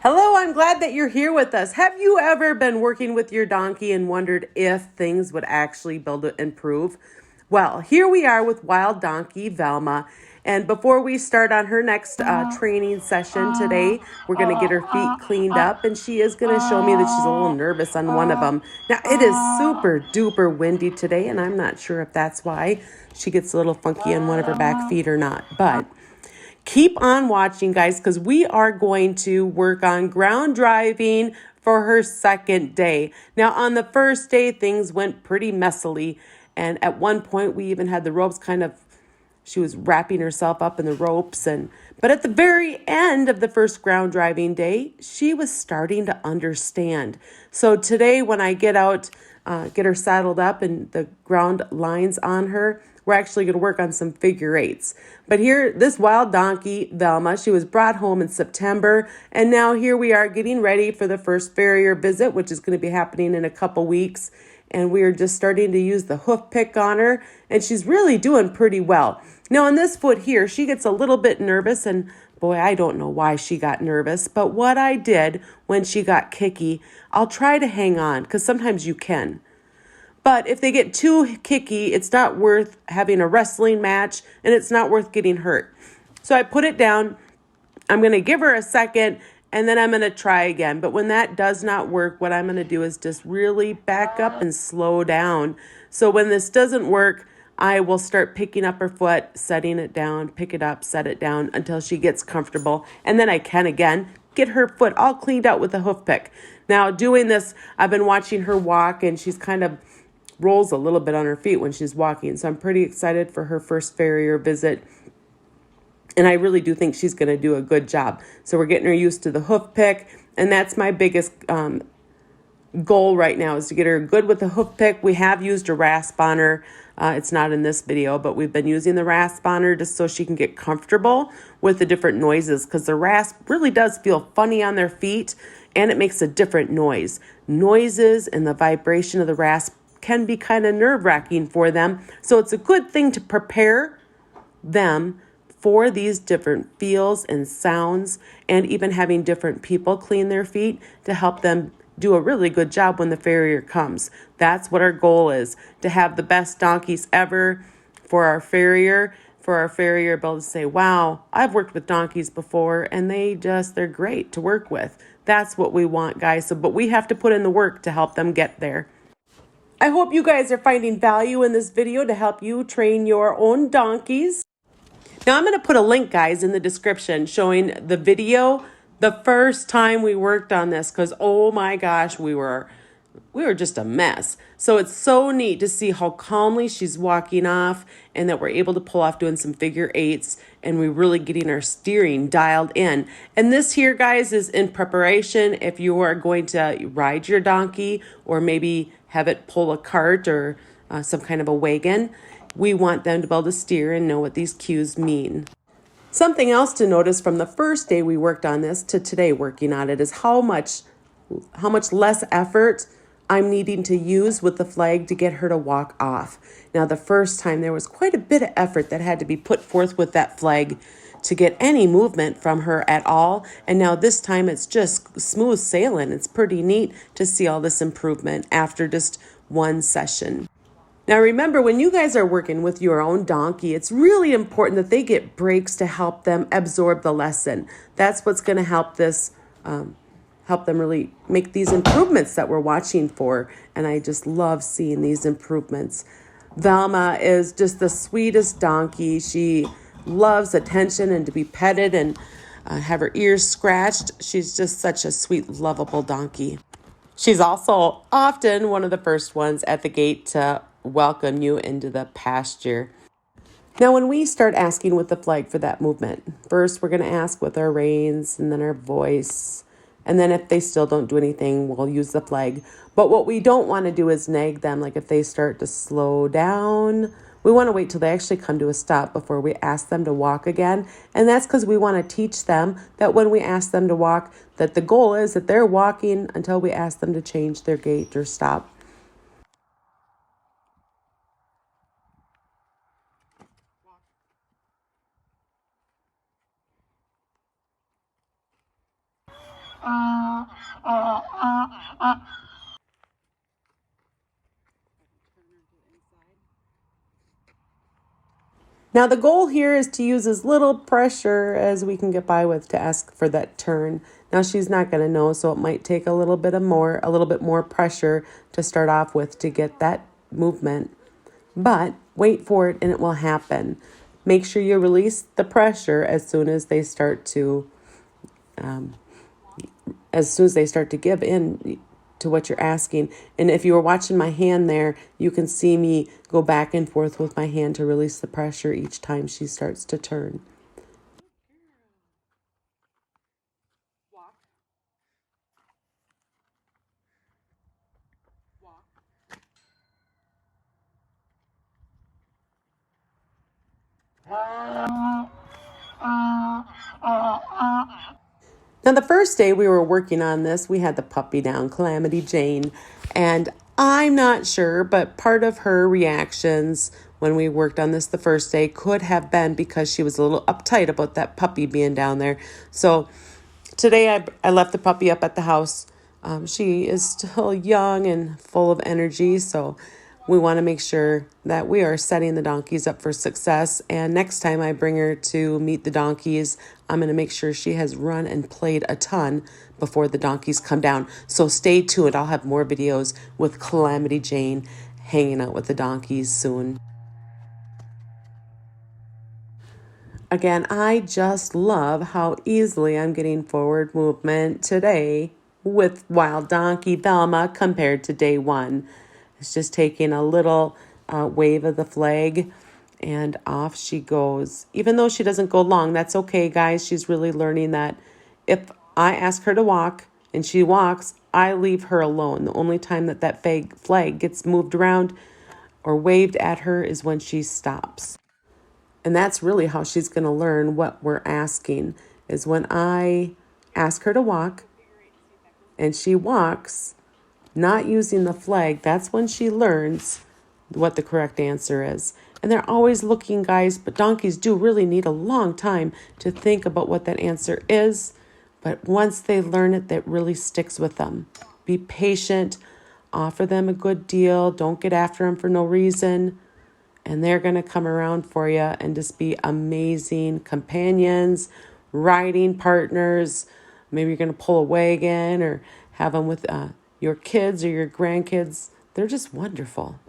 Hello, I'm glad that you're here with us. Have you ever been working with your donkey and wondered if things would actually improve? Well, here we are with Wild Donkey Velma. And before we start on her next training session today, we're going to get her feet cleaned up, and she is going to show me that she's a little nervous on one of them. Now, it is super duper windy today, and I'm not sure if that's why she gets a little funky on one of her back feet or not, but keep on watching, guys, because we are going to work on ground driving for her second day. Now, on the first day, things went pretty messily. And at one point, we even had the ropes she was wrapping herself up in the ropes. But at the very end of the first ground driving day, she was starting to understand. So today, when I get out, get her saddled up and the ground lines on her, we're actually going to work on some figure eights. But here, this Wild Donkey Velma, she was brought home in September. And now here we are getting ready for the first farrier visit, which is going to be happening in a couple weeks. And we are just starting to use the hoof pick on her. And she's really doing pretty well. Now on this foot here, she gets a little bit nervous. And boy, I don't know why she got nervous. But what I did when she got kicky, I'll try to hang on, because sometimes you can. But if they get too kicky, it's not worth having a wrestling match, and it's not worth getting hurt. So I put it down. I'm going to give her a second, and then I'm going to try again. But when that does not work, what I'm going to do is just really back up and slow down. So when this doesn't work, I will start picking up her foot, setting it down, pick it up, set it down until she gets comfortable. And then I can again get her foot all cleaned out with a hoof pick. Now doing this, I've been watching her walk, and she's kind of rolls a little bit on her feet when she's walking. So I'm pretty excited for her first farrier visit. And I really do think she's going to do a good job. So we're getting her used to the hoof pick. And that's my biggest goal right now, is to get her good with the hoof pick. We have used a rasp on her. It's not in this video, but we've been using the rasp on her just so she can get comfortable with the different noises, because the rasp really does feel funny on their feet, and it makes a different noise. Noises and the vibration of the rasp can be kind of nerve-wracking for them. So it's a good thing to prepare them for these different feels and sounds, and even having different people clean their feet to help them do a really good job when the farrier comes. That's what our goal is, to have the best donkeys ever for our farrier able to say, wow, I've worked with donkeys before and they're great to work with. That's what we want, guys. But we have to put in the work to help them get there. I hope you guys are finding value in this video to help you train your own donkeys. Now I'm going to put a link, guys, in the description showing the video the first time we worked on this, because oh my gosh, we were just a mess. So it's so neat to see how calmly she's walking off, and that we're able to pull off doing some figure eights, and we're really getting our steering dialed in. And this here, guys, is in preparation if you are going to ride your donkey, or maybe have it pull a cart or some kind of a wagon. We want them to be able to steer and know what these cues mean. Something else to notice from the first day we worked on this to today working on it is how much less effort I'm needing to use with the flag to get her to walk off. Now, the first time there was quite a bit of effort that had to be put forth with that flag to get any movement from her at all. And now this time it's just smooth sailing. It's pretty neat to see all this improvement after just one session. Now remember, when you guys are working with your own donkey, it's really important that they get breaks to help them absorb the lesson. That's what's going to help them really make these improvements that we're watching for. And I just love seeing these improvements. Velma is just the sweetest donkey. She loves attention and to be petted and have her ears scratched. She's just such a sweet, lovable donkey. She's also often one of the first ones at the gate to welcome you into the pasture. Now, when we start asking with the flag for that movement, first we're going to ask with our reins and then our voice. And then if they still don't do anything, we'll use the flag. But what we don't want to do is nag them. Like if they start to slow down, we want to wait till they actually come to a stop before we ask them to walk again. And that's because we want to teach them that when we ask them to walk, that the goal is that they're walking until we ask them to change their gait or stop. Now the goal here is to use as little pressure as we can get by with to ask for that turn. Now she's not going to know, so it might take a little bit more pressure to start off with to get that movement. But wait for it and it will happen. Make sure you release the pressure as soon as they start to give in to what you're asking. And if you were watching my hand there, you can see me go back and forth with my hand to release the pressure each time she starts to turn. Now, the first day we were working on this, we had the puppy down, Calamity Jane, and I'm not sure, but part of her reactions when we worked on this the first day could have been because she was a little uptight about that puppy being down there. So today I left the puppy up at the house. She is still young and full of energy, so we want to make sure that we are setting the donkeys up for success. And next time I bring her to meet the donkeys, I'm going to make sure she has run and played a ton before the donkeys come down. So stay tuned. I'll have more videos with Calamity Jane hanging out with the donkeys soon. Again, I just love how easily I'm getting forward movement today with Wild Donkey Velma compared to day one. It's just taking a little wave of the flag and off she goes. Even though she doesn't go long, that's okay, guys. She's really learning that if I ask her to walk and she walks, I leave her alone. The only time that flag gets moved around or waved at her is when she stops. And that's really how she's going to learn what we're asking, is when I ask her to walk and she walks, not using the flag, that's when she learns what the correct answer is. And they're always looking, guys, but donkeys do really need a long time to think about what that answer is. But once they learn it, that really sticks with them. Be patient, offer them a good deal, don't get after them for no reason. And they're going to come around for you and just be amazing companions, riding partners. Maybe you're going to pull a wagon or have them with your kids or your grandkids. They're just wonderful.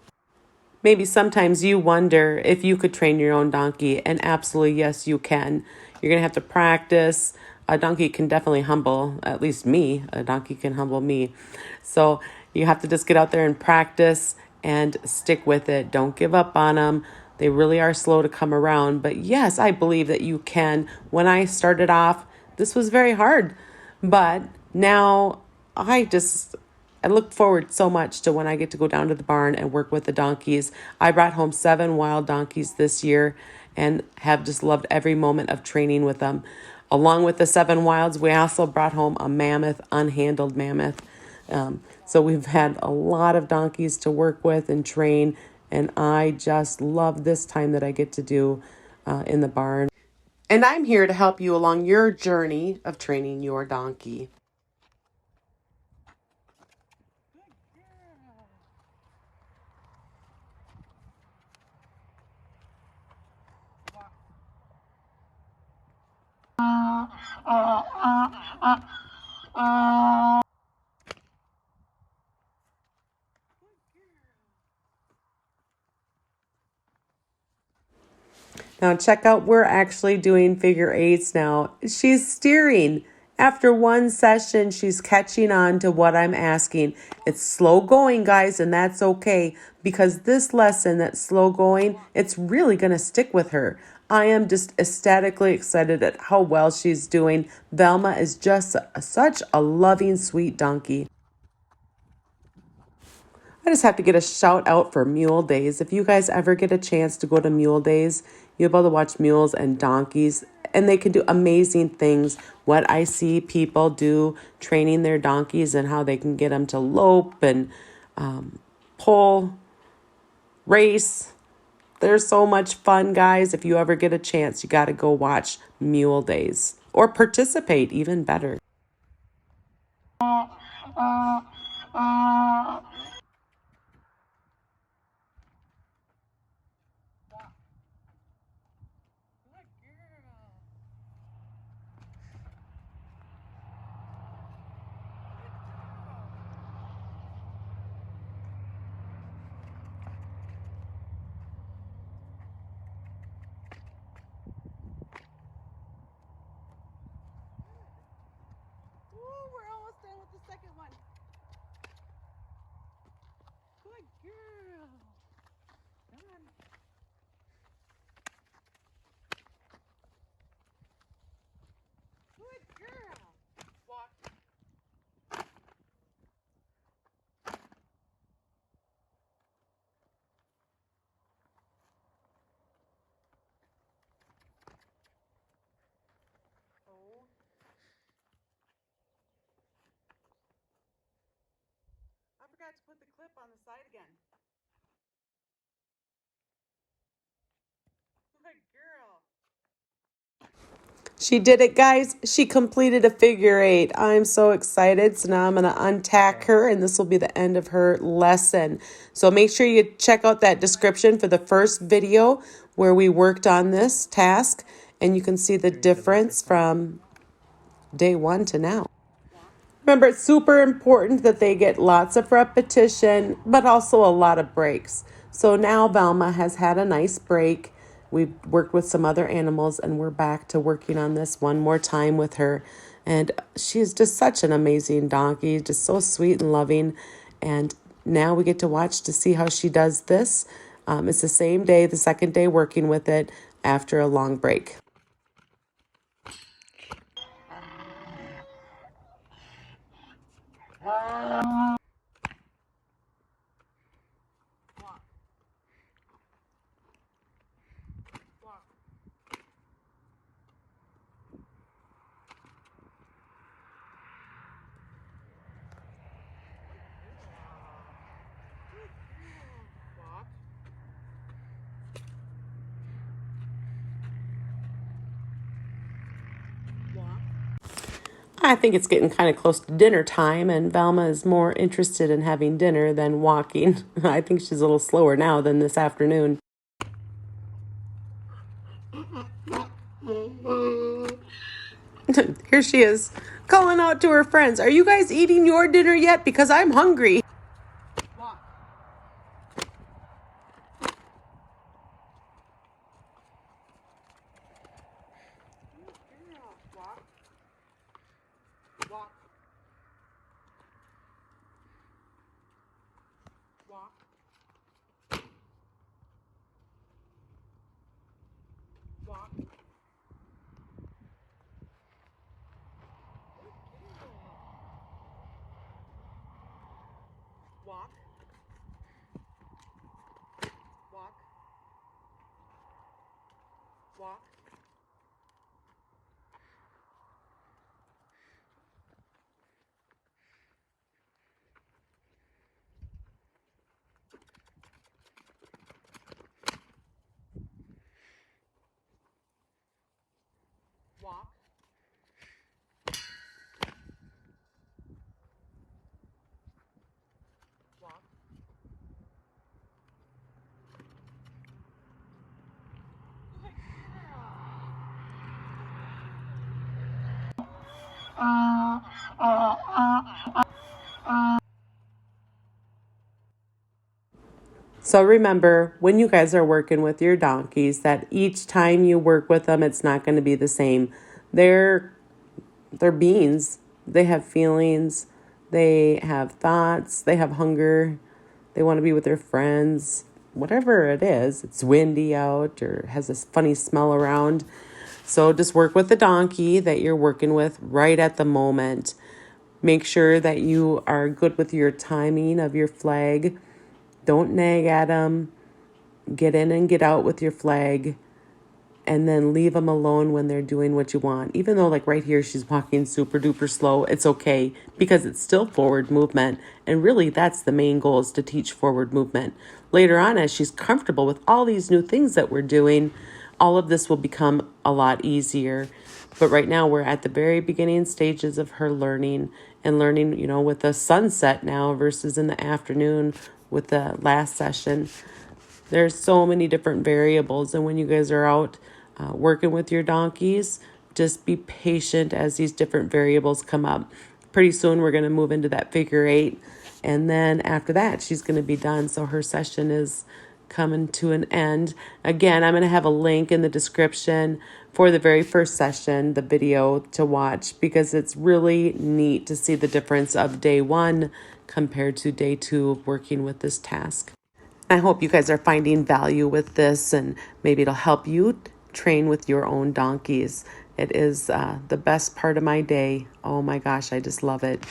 Maybe sometimes you wonder if you could train your own donkey, and absolutely, yes, you can. You're going to have to practice. A donkey can definitely humble, at least me. A donkey can humble me. So you have to just get out there and practice and stick with it. Don't give up on them. They really are slow to come around. But yes, I believe that you can. When I started off, this was very hard. But now I look forward so much to when I get to go down to the barn and work with the donkeys. I brought home 7 wild donkeys this year and have just loved every moment of training with them. Along with the 7 wilds, we also brought home a mammoth, unhandled mammoth. So we've had a lot of donkeys to work with and train, and I just love this time that I get to do in the barn. And I'm here to help you along your journey of training your donkey. Now check out, we're actually doing figure eights now. She's steering. After one session, she's catching on to what I'm asking. It's slow going, guys, and that's okay, because this lesson that's slow going, it's really going to stick with her. I am just ecstatically excited at how well she's doing. Velma is just such a loving, sweet donkey. I just have to get a shout out for mule days. If you guys ever get a chance to go to mule days, you'll be able to watch mules and donkeys, and they can do amazing things. What I see people do training their donkeys and how they can get them to lope and pull, race. They're so much fun, guys. If you ever get a chance, you got to go watch mule days or participate, even better. We're almost done with the second one. Good girl. Come on. Good girl. Walk. Oh. I forgot to put the clip on the side again. Good girl. She did it, guys. She completed a figure 8. I'm so excited. So now I'm going to untack her, and this will be the end of her lesson. So make sure you check out that description for the first video where we worked on this task, and you can see the difference from day 1 to now. Remember, it's super important that they get lots of repetition, but also a lot of breaks. So now Velma has had a nice break. We've worked with some other animals, and we're back to working on this one more time with her. And she's just such an amazing donkey, just so sweet and loving. And now we get to watch to see how she does this. It's the same day, the second day working with it after a long break. I think it's getting kind of close to dinner time, and Velma is more interested in having dinner than walking. I think she's a little slower now than this afternoon. Here she is, calling out to her friends. Are you guys eating your dinner yet? Because I'm hungry. Walk. Walk. Walk. Walk. Walk. Walk. Walk. Walk. Walk. Walk. So remember, when you guys are working with your donkeys, that each time you work with them, it's not going to be the same. They're beings. They have feelings. They have thoughts. They have hunger. They want to be with their friends. Whatever it is, it's windy out or has this funny smell around. So just work with the donkey that you're working with right at the moment. Make sure that you are good with your timing of your flag. Don't nag at them. Get in and get out with your flag. And then leave them alone when they're doing what you want. Even though like right here, she's walking super duper slow, it's okay because it's still forward movement. And really that's the main goal, is to teach forward movement. Later on, as she's comfortable with all these new things that we're doing, all of this will become a lot easier. But right now we're at the very beginning stages of her learning and learning, with the sunset now versus in the afternoon with the last session. There's so many different variables. And when you guys are out working with your donkeys, just be patient as these different variables come up. Pretty soon we're going to move into that figure 8. And then after that, she's going to be done. So her session is coming to an end. Again, I'm going to have a link in the description for the very first session, the video to watch, because it's really neat to see the difference of day 1 compared to day 2 of working with this task. I hope you guys are finding value with this, and maybe it'll help you train with your own donkeys. It is the best part of my day. Oh my gosh, I just love it.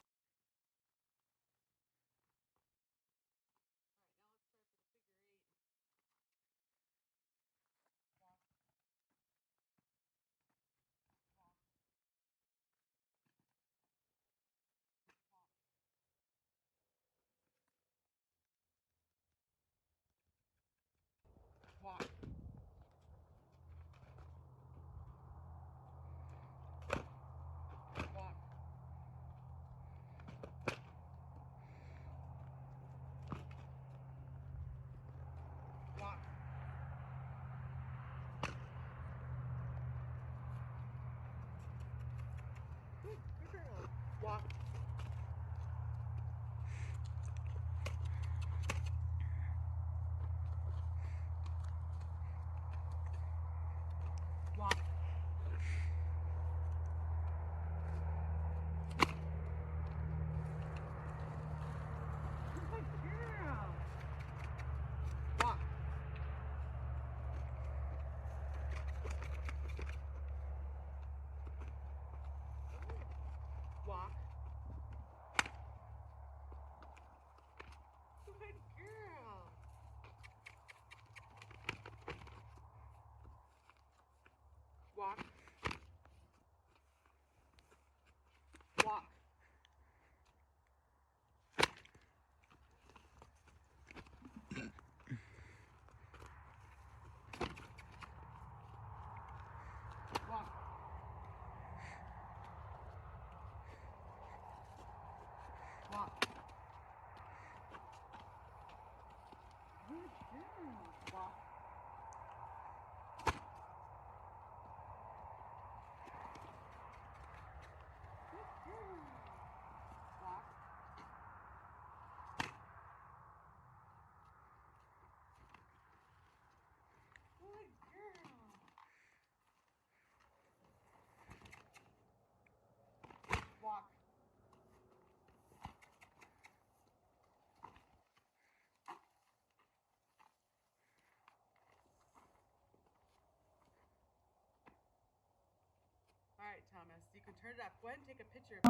All right, Thomas, you can turn it up. Go ahead and take a picture.